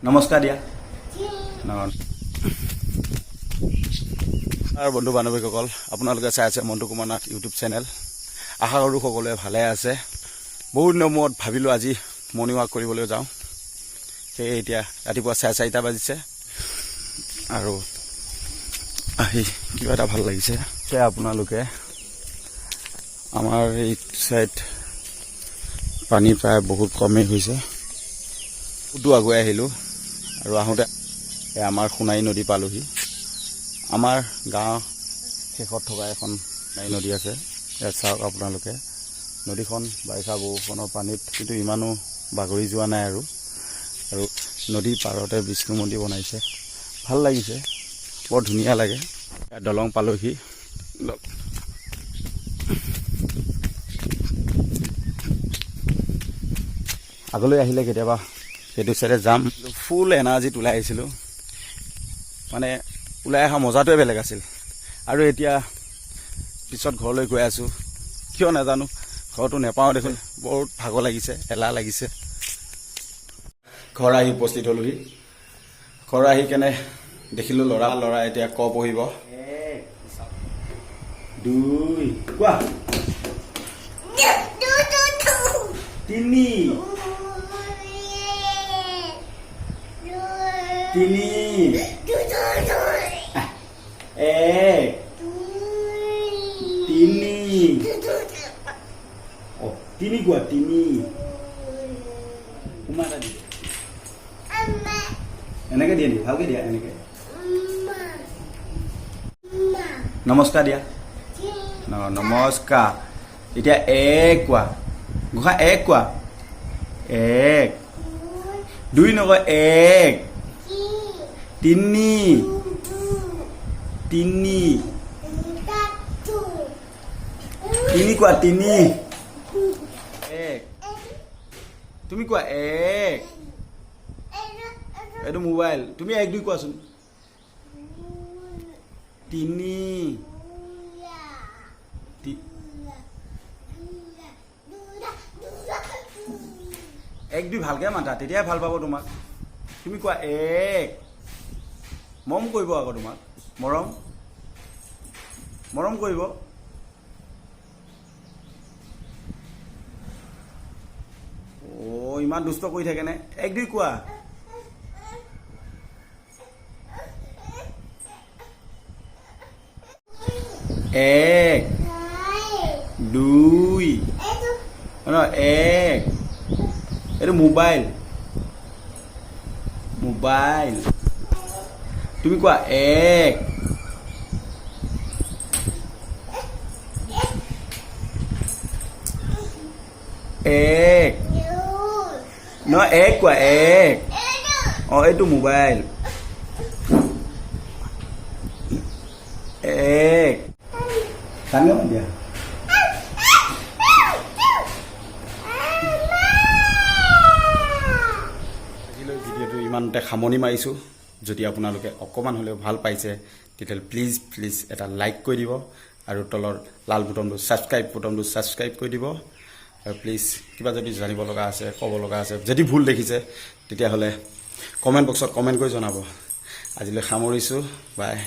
নমস্কাৰ দিয়া আৰু বন্ধু বান্ধৱীসকল আপোনালোকে চাই আছে মণ্টু কুমাৰ নাথ ইউটিউব চেনেল। আশা কৰোঁ সকলোৱে ভালে আছে। বহুত দিনৰ মূৰত ভাবিলোঁ আজি মৰ্ণিং ৱাক কৰিবলৈ যাওঁ। সেয়ে এতিয়া ৰাতিপুৱা 4:30 বাজিছে আৰু আহি কিবা এটা ভাল লাগিছে। সেয়া আপোনালোকে আমাৰ এই চাইড পানী প্ৰায় বহুত কমেই হৈছে। বহুতো আগুৱাই আহিলোঁ আৰু আহোঁতে আমাৰ সোণাই নদী পালোহি। আমাৰ গাঁৱৰ শেষত থকা এখন সোণাই নদী আছে। ইয়াত চাওক আপোনালোকে নদীখন বাৰিষা বৰষুণৰ পানীত কিন্তু ইমানো বাগৰি যোৱা নাই আৰু নদীৰ পাৰতে বিষ্ণু মন্দিৰ বনাইছে, ভাল লাগিছে, বৰ ধুনীয়া লাগে। দলং পালোহি। আগলৈ আহিলে কেতিয়াবা সেইটো চাইডে যাম। ফুল এনাৰ্জিত ওলাই আহিছিলোঁ, মানে ওলাই অহা মজাটোৱে বেলেগ আছিল। আৰু এতিয়া পিছত ঘৰলৈ গৈ আছোঁ, কিয় নাজানো, ঘৰটো নেপাওঁ দেখোন, বহুত ভাগৰ লাগিছে, এলাহ লাগিছে। ঘৰ আহি উপস্থিত হ'লোহি। ঘৰ আহি কেনে দেখিলোঁ ল'ৰা এতিয়া ক পঢ়িব। 2 কোৱা 3 3 কোৱা 3 কুমাৰা দি এনেকে দিয়ে নি, ভালকে দিয়া এনেকে। নমস্কাৰ দিয়া। নমস্কাৰ। এতিয়া 1 কোৱা, গোসা 1 কোৱা। 1 2 নকয় 1 3 কোৱা 3 1 তুমি কোৱা 1 এইটো মোবাইল। তুমি 1 2 কোৱাচোন। 3 1 2 ভালকে মাতা, তেতিয়াই ভাল পাব তোমাক। তুমি কোৱা 1 মৰম কৰিব আকৌ তোমাক, মৰম কৰিব। ইমান দুষ্ট কৰি থাকে নে? 1 2 কোৱা। 1 2 1 এইটো মোবাইল। তুমি কোৱা 1 1 নহয় 1 কোৱা 1 এইটো মোবাইল। 1 ডাঙৰ দিয়া। আজিলৈ ভিডিঅ'টো ইমানতে সামৰণি মাৰিছোঁ। যদি আপোনালোকে অকণমান হ'লেও ভাল পাইছে তেতিয়াহ'লে প্লিজ এটা লাইক কৰি দিব আৰু তলৰ লাল বুটনটো ছাবস্ক্ৰাইব কৰি দিব। আৰু প্লিজ কিবা যদি জানিব লগা আছে, ক'ব লগা আছে, যদি ভুল দেখিছে তেতিয়াহ'লে কমেণ্ট বক্সত কমেণ্ট কৰি জনাব। আজিলৈ সামৰিছোঁ, বাই।